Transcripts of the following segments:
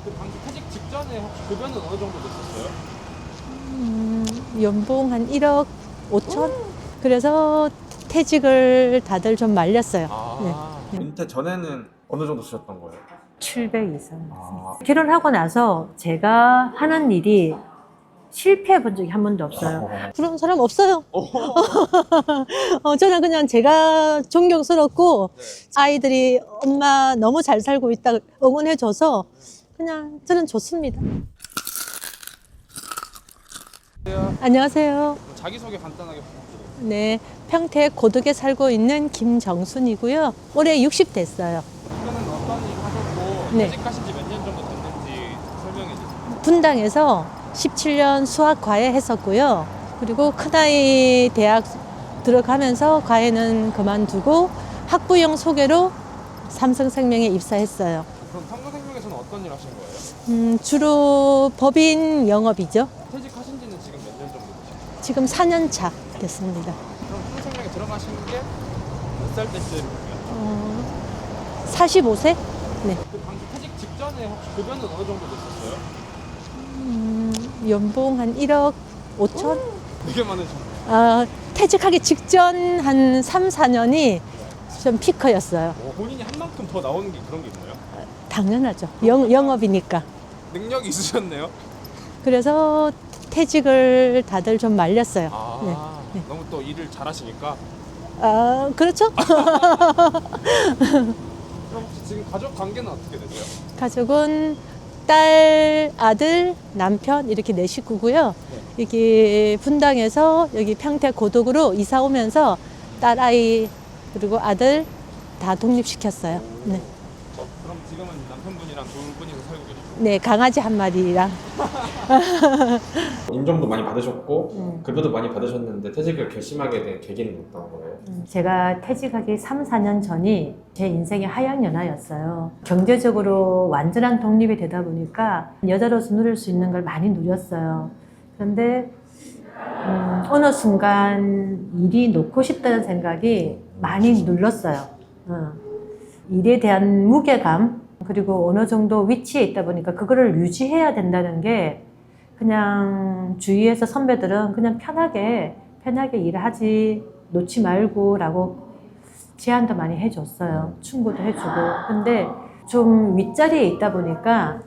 그 당시 퇴직 직전에 혹시 급여는 어느 정도 됐었어요? 연봉 한 1억 5천? 그래서 퇴직을 다들 좀 말렸어요. 네. 은퇴 전에는 어느 정도 쓰셨던 거예요? 700 이상. 결혼하고 나서 제가 하는 일이 실패해 본 적이 한 번도 없어요. 그런 사람 없어요. 저는 그냥 제가 존경스럽고 아이들이 엄마 너무 잘 살고 있다 응원해줘서 그냥 저는 좋습니다. 안녕하세요. 자기소개 간단하게 부탁드려요. 네, 평택 고덕에 살고 있는 김정순이고요. 올해 60 됐어요. 그때는 어떤 일 하셨고 네. 퇴직하신 지 몇 년 정도 됐는지 설명해 주세요. 분당에서 17년 수학 과외 했었고요. 그리고 큰아이 대학 들어가면서 과외는 그만두고 학부형 소개로 삼성생명에 입사했어요. 그럼 삼성생명에서는 어떤 일 하신 거예요? 주로 법인 영업이죠. 퇴직하신 지는 지금 몇 년 정도 되셨어요? 지금 4년 차 됐습니다. 그럼 삼성생명에 들어가신 게 몇 살 때쯤이에요? 45세? 네. 그 당시 퇴직 직전에 혹시 급여는 어느 정도 됐었어요? 연봉 한 1억 5천? 되게 많으셨네요. 퇴직하기 직전 한 3, 4년이 좀 피크였어요. 본인이 한 만큼 더 나오는 게 그런 게 있나요? 당연하죠. 영업이니까. 능력이 있으셨네요. 그래서 퇴직을 다들 좀 말렸어요. 네. 너무 또 일을 잘하시니까. 그렇죠? 그럼 혹시 지금 가족 관계는 어떻게 되세요? 가족은 딸, 아들, 남편 이렇게 네 식구고요. 여기 분당에서 여기 평택 고덕으로 이사 오면서 딸 아이 그리고 아들 다 독립시켰어요. 네. 그럼 지금은 남편분이랑 두 분이서 살고 계시고. 네, 강아지 한 마리랑. 인정도 많이 받으셨고 급여도 많이 받으셨는데 퇴직을 결심하게 된 계기는 어떤 거예요? 제가 퇴직하기 3, 4년 전이 제 인생의 하향연화였어요. 경제적으로 완전한 독립이 되다 보니까 여자로서 누릴 수 있는 걸 많이 누렸어요. 그런데 어느 순간 일이 놓고 싶다는 생각이 많이 눌렀어요. 일에 대한 무게감, 그리고 어느 정도 위치에 있다 보니까 그거를 유지해야 된다는 게 그냥 주위에서 선배들은 그냥 편하게 일하지 놓지 말고 라고 제안도 많이 해줬어요. 충고도 해주고. 근데 좀 윗자리에 있다 보니까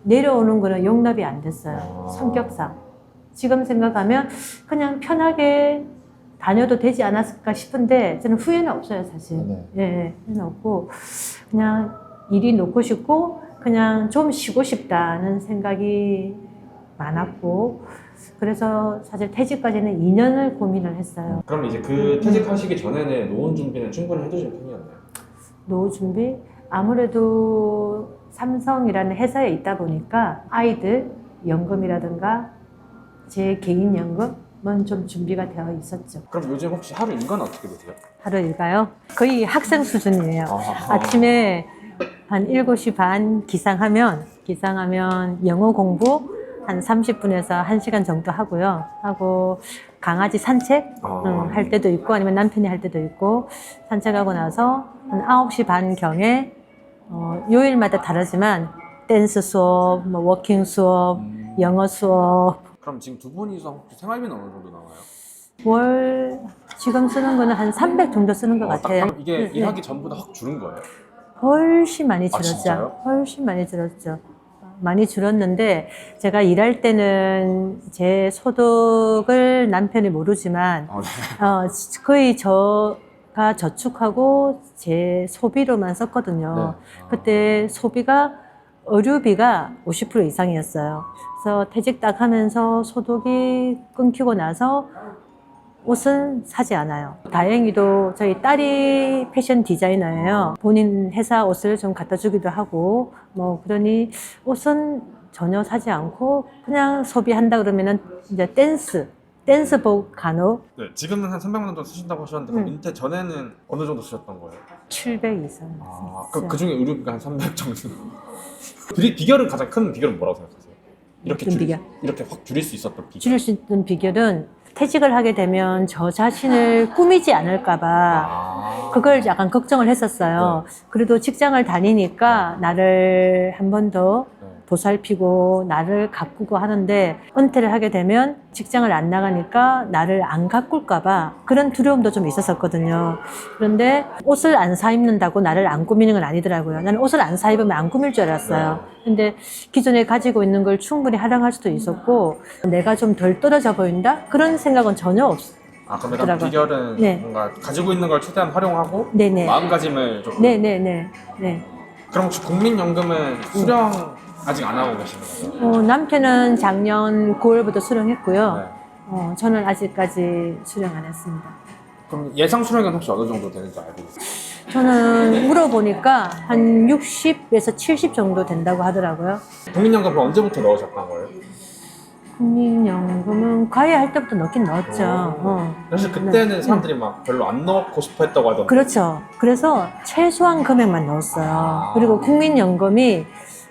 내려오는 거는 용납이 안 됐어요. 성격상. 지금 생각하면 그냥 편하게 다녀도 되지 않았을까 싶은데 저는 후회는 없어요, 사실. 예, 후회는 없고 그냥 일이 놓고 싶고 그냥 좀 쉬고 싶다는 생각이 많았고 그래서 사실 퇴직까지는 2년을 고민을 했어요. 그럼 이제 그 퇴직하시기 전에는 노후 준비는 충분히 해두신 편이었나요? 노후 준비? 아무래도 삼성이라는 회사에 있다 보니까 아이들 연금이라든가 제 개인 연금은 좀 준비가 되어 있었죠. 그럼 요즘 혹시 하루 일과는 어떻게 되세요? 하루 일가요? 거의 학생 수준이에요. 아침에 한 7시 반 기상하면 영어 공부 한 30분에서 1시간 정도 하고요. 하고 강아지 산책 할 때도 있고 아니면 남편이 할 때도 있고 산책하고 나서 한 9시 반경에 요일마다 다르지만 댄스 수업, 뭐 워킹 수업, 영어 수업. 그럼 지금 두 분이서 혹시 생활비는 어느 정도 나와요? 월 지금 쓰는 거는 한 300 정도 쓰는 것 같아요. 그럼 이게 일하기 전보다 확 줄은 거예요? 훨씬 많이 줄었죠. 진짜요? 훨씬 많이 줄었죠. 많이 줄었는데 제가 일할 때는 제 소득을 남편이 모르지만 거의 저가 저축하고 제 소비로만 썼거든요. 그때 소비가 의료비가 50% 이상이었어요. 그래서 퇴직 딱 하면서 소득이 끊기고 나서 옷은 사지 않아요. 다행히도 저희 딸이 패션 디자이너예요. 본인 회사 옷을 좀 갖다 주기도 하고 뭐 그러니 옷은 전혀 사지 않고 그냥 소비한다 그러면은 이제 댄스복 간혹. 네, 지금은 한 300만 원 정도 쓰신다고 하셨는데 그럼 은퇴 전에는 어느 정도 쓰셨던 거예요? 700 이상. 그 중에 의료비가 한 300 정도. 비결은 가장 큰 비결은 뭐라고 생각하세요? 이렇게 확 줄일 수 있었던 비결. 줄일 수 있는 비결은 퇴직을 하게 되면 저 자신을 꾸미지 않을까봐 그걸 약간 걱정을 했었어요. 그래도 직장을 다니니까 나를 한 번 더 보살피고 나를 가꾸고 하는데 은퇴를 하게 되면 직장을 안 나가니까 나를 안 가꿀까 봐 그런 두려움도 좀 있었었거든요. 그런데 옷을 안 사 입는다고 나를 안 꾸미는 건 아니더라고요. 나는 옷을 안 사 입으면 안 꾸밀 줄 알았어요. 근데 기존에 가지고 있는 걸 충분히 활용할 수도 있었고 내가 좀 덜 떨어져 보인다? 그런 생각은 전혀 없어요. 아, 그럼 일단 비결은 네. 뭔가 가지고 있는 걸 최대한 활용하고 네네. 마음가짐을 조금. 네네네. 네. 그럼 혹시 국민연금은 수령 아직 안 하고 계시는 거예요? 남편은 작년 9월부터 수령했고요. 네. 저는 아직까지 수령 안 했습니다. 그럼 예상 수령은 혹시 어느 정도 되는지 알고 계세요? 저는 물어보니까 한 60에서 70 정도 된다고 하더라고요. 국민연금 그럼 언제부터 넣으셨던 거예요? 국민연금은 과외할 때부터 넣긴 넣었죠. 사실 그때는 네. 사람들이 막 별로 안 넣고 싶어 했다고 하던데. 그렇죠. 그래서 최소한 금액만 넣었어요. 그리고 국민연금이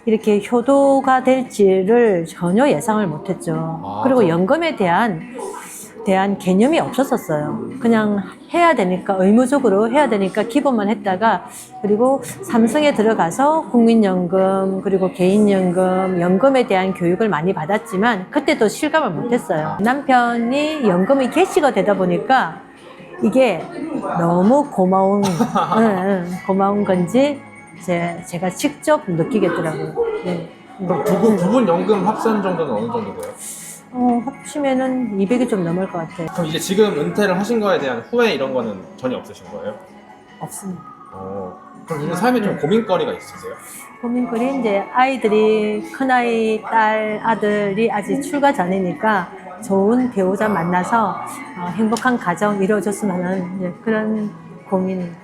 이렇게 효도가 될지를 전혀 예상을 못했죠. 그리고 연금에 대한 개념이 없었었어요. 그냥 해야 되니까, 의무적으로 해야 되니까 기본만 했다가, 그리고 삼성에 들어가서 국민연금, 그리고 개인연금, 연금에 대한 교육을 많이 받았지만, 그때도 실감을 못했어요. 남편이 연금이 개시가 되다 보니까, 이게 너무 고마운, 고마운 건지, 제가 직접 느끼겠더라고요. 네. 그럼 두 분 연금 합산 정도는 어느 정도 돼요? 합치면은 200이 좀 넘을 것 같아요. 그럼 이제 지금 은퇴를 하신 거에 대한 후회 이런 거는 전혀 없으신 거예요? 없습니다. 그럼 요즘 삶에 좀 고민거리가 있으세요? 고민거리 이제 아이들이 큰아이, 딸, 아들이 아직 출가 전이니까 좋은 배우자 만나서 행복한 가정 이루어졌으면 하는 이제 그런 고민이 있습니다.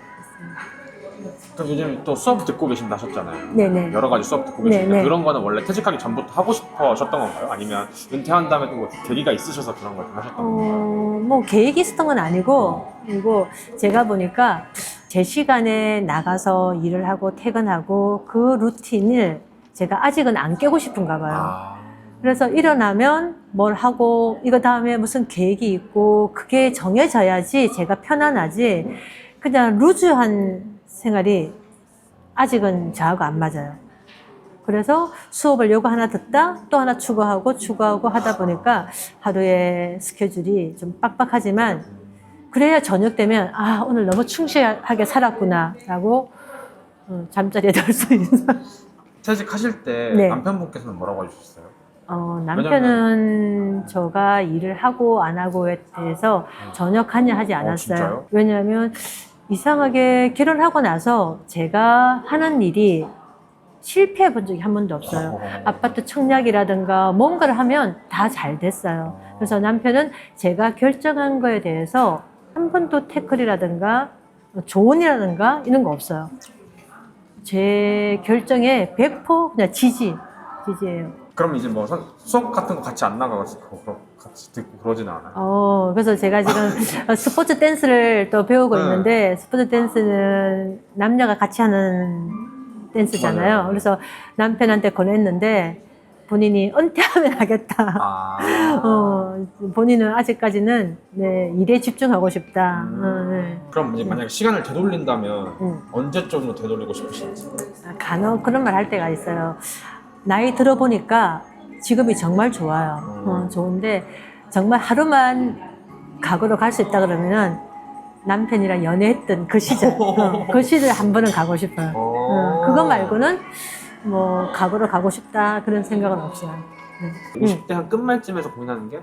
그럼 요즘 또 수업 듣고 계신다 하셨잖아요. 네네. 여러 가지 수업 듣고 계시는데 네네. 그런 거는 원래 퇴직하기 전부터 하고 싶어 하셨던 건가요? 아니면 은퇴한 다음에 또 뭐 계기가 있으셔서 그런 걸 하셨던 건가요? 뭐 계획이 있었던 건 아니고, 그리고 제가 보니까 제 시간에 나가서 일을 하고 퇴근하고 그 루틴을 제가 아직은 안 깨고 싶은가 봐요. 그래서 일어나면 뭘 하고 이거 다음에 무슨 계획이 있고 그게 정해져야지 제가 편안하지, 그냥 루즈한 생활이 아직은 저하고 안 맞아요. 그래서 수업을 요거 하나 듣다 또 하나 추가하고 하다 보니까 하루에 스케줄이 좀 빡빡하지만, 그래야 저녁 되면 오늘 너무 충실하게 살았구나 라고 잠자리에 들 수 있어요. 퇴직하실 때 네. 남편분께서는 뭐라고 해주셨어요? 남편은 제가 일을 하고 안 하고에 대해서 전혀 관여하지 않았어요. 진짜요? 왜냐하면 이상하게 결혼하고 나서 제가 하는 일이 실패해 본 적이 한 번도 없어요. 아파트 청약이라든가 뭔가를 하면 다 잘 됐어요. 그래서 남편은 제가 결정한 거에 대해서 한 번도 태클이라든가 조언이라든가 이런 거 없어요. 제 결정에 100% 그냥 지지예요. 그럼 이제 뭐 수업 같은 거 같이 안 나가가지고 같이 듣고 그러지는 않아요? 그래서 제가 지금 스포츠 댄스를 또 배우고 있는데, 스포츠 댄스는 남녀가 같이 하는 댄스잖아요. 맞아요. 그래서 남편한테 권했는데 본인이 은퇴하면 하겠다. 본인은 아직까지는 일에 집중하고 싶다. 네. 그럼 이제 만약에 시간을 되돌린다면 언제쯤으로 되돌리고 싶으신지? 간혹 그런 말 할 때가 있어요. 나이 들어보니까 지금이 정말 좋아요. 좋은데 정말 하루만 과거로 갈 수 있다 그러면은 남편이랑 연애했던 그 시절, 그 시절 한 번은 가고 싶어요. 그거 말고는 뭐 과거로 가고 싶다 그런 생각은 없어요. 50대 한 끝말쯤에서 고민하는 게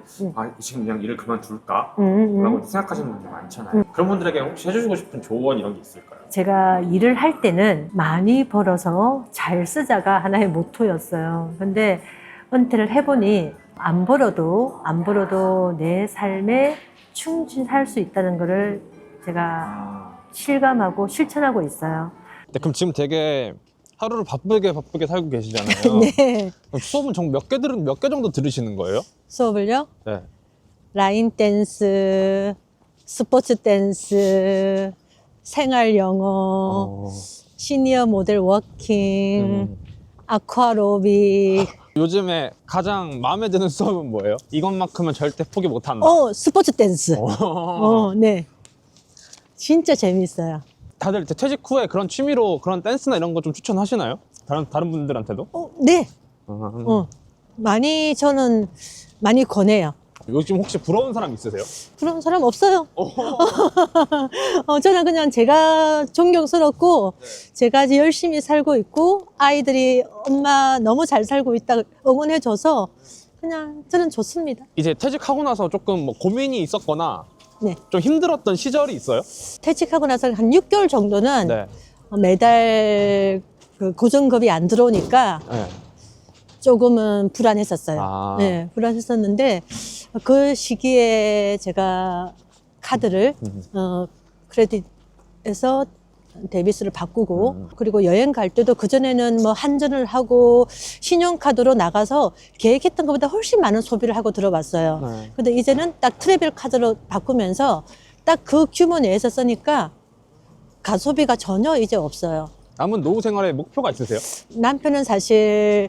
지금 그냥 일을 그만둘까? 라고 생각하시는 분들 많잖아요. 그런 분들에게 혹시 해주시고 싶은 조언 이런 게 있을까요? 제가 일을 할 때는 많이 벌어서 잘 쓰자가 하나의 모토였어요. 근데 은퇴를 해보니 안 벌어도 내 삶에 충실할 수 있다는 거를 제가 실감하고 실천하고 있어요. 네, 그럼 지금 되게 하루를 바쁘게 살고 계시잖아요. 네. 그럼 수업은 총 몇 개 정도 들으시는 거예요? 수업을요? 네. 라인 댄스, 스포츠 댄스, 생활 영어, 시니어 모델 워킹, 아쿠아로빅. 요즘에 가장 마음에 드는 수업은 뭐예요? 이것만큼은 절대 포기 못한다. 스포츠 댄스. 네. 진짜 재밌어요. 다들 퇴직 후에 그런 취미로 그런 댄스나 이런 거 좀 추천하시나요? 다른 분들한테도? 네. 많이 저는 많이 권해요. 요즘 혹시 부러운 사람 있으세요? 그런 사람 없어요. 저는 그냥 제가 존경스럽고 제가 아주 열심히 살고 있고 아이들이 엄마 너무 잘 살고 있다 응원해줘서 그냥 저는 좋습니다. 이제 퇴직하고 나서 조금 뭐 고민이 있었거나 네. 좀 힘들었던 시절이 있어요? 퇴직하고 나서 한 6개월 정도는 네. 매달 그 고정급이 안 들어오니까 네. 조금은 불안했었어요. 아. 네, 불안했었는데 그 시기에 제가 카드를 크레딧에서 데비스를 바꾸고 그리고 여행 갈 때도 그전에는 뭐 한전을 하고 신용카드로 나가서 계획했던 것보다 훨씬 많은 소비를 하고 들어봤어요. 네. 근데 이제는 딱 트래블 카드로 바꾸면서 딱 그 규모 내에서 쓰니까 가소비가 전혀 이제 없어요. 남은 노후 생활에 목표가 있으세요? 남편은 사실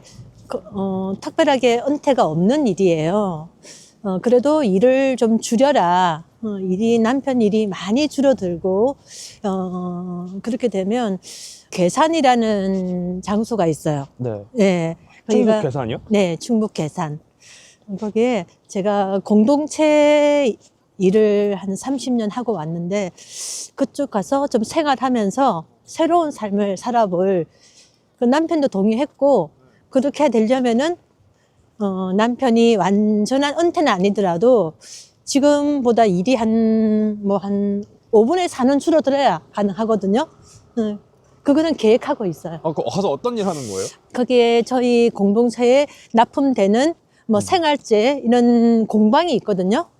특별하게 은퇴가 없는 일이에요. 그래도 일을 좀 줄여라. 남편 일이 많이 줄어들고, 그렇게 되면 괴산이라는 장소가 있어요. 네. 네. 중국 계산이요? 네, 충북 괴산. 거기에 제가 공동체 일을 한 30년 하고 왔는데, 그쪽 가서 좀 생활하면서 새로운 삶을 살아볼 그 남편도 동의했고, 그렇게 되려면은 남편이 완전한 은퇴는 아니더라도 지금보다 일이 한 5분의 4는 줄어들어야 가능하거든요. 그거는 계획하고 있어요. 가서 어떤 일 하는 거예요? 거기에 저희 공동체에 납품되는 뭐 생활재 이런 공방이 있거든요.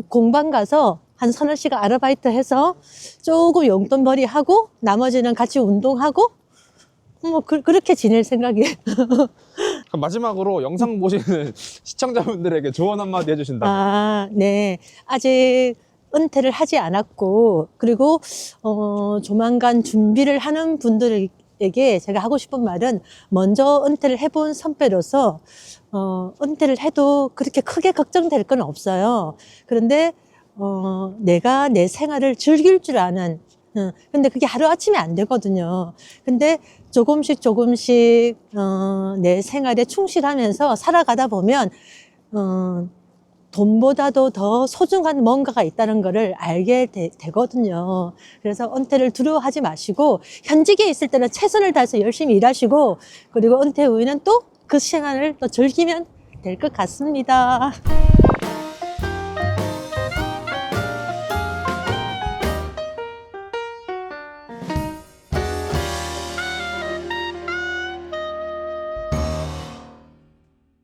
공방 가서 한 서너 시간 아르바이트 해서 조금 용돈벌이 하고 나머지는 같이 운동하고 뭐 그렇게 지낼 생각이에요. 그럼 마지막으로 영상 보시는 시청자분들에게 조언 한마디 해주신다면? 네. 아직 은퇴를 하지 않았고, 그리고, 조만간 준비를 하는 분들에게 제가 하고 싶은 말은 먼저 은퇴를 해본 선배로서, 은퇴를 해도 그렇게 크게 걱정될 건 없어요. 그런데, 내가 내 생활을 즐길 줄 아는, 근데 그게 하루아침에 안 되거든요. 근데 조금씩 내 생활에 충실하면서 살아가다 보면 돈보다도 더 소중한 뭔가가 있다는 거를 알게 되거든요. 그래서 은퇴를 두려워하지 마시고 현직에 있을 때는 최선을 다해서 열심히 일하시고 그리고 은퇴 후에는 또 그 시간을 또 즐기면 될 것 같습니다.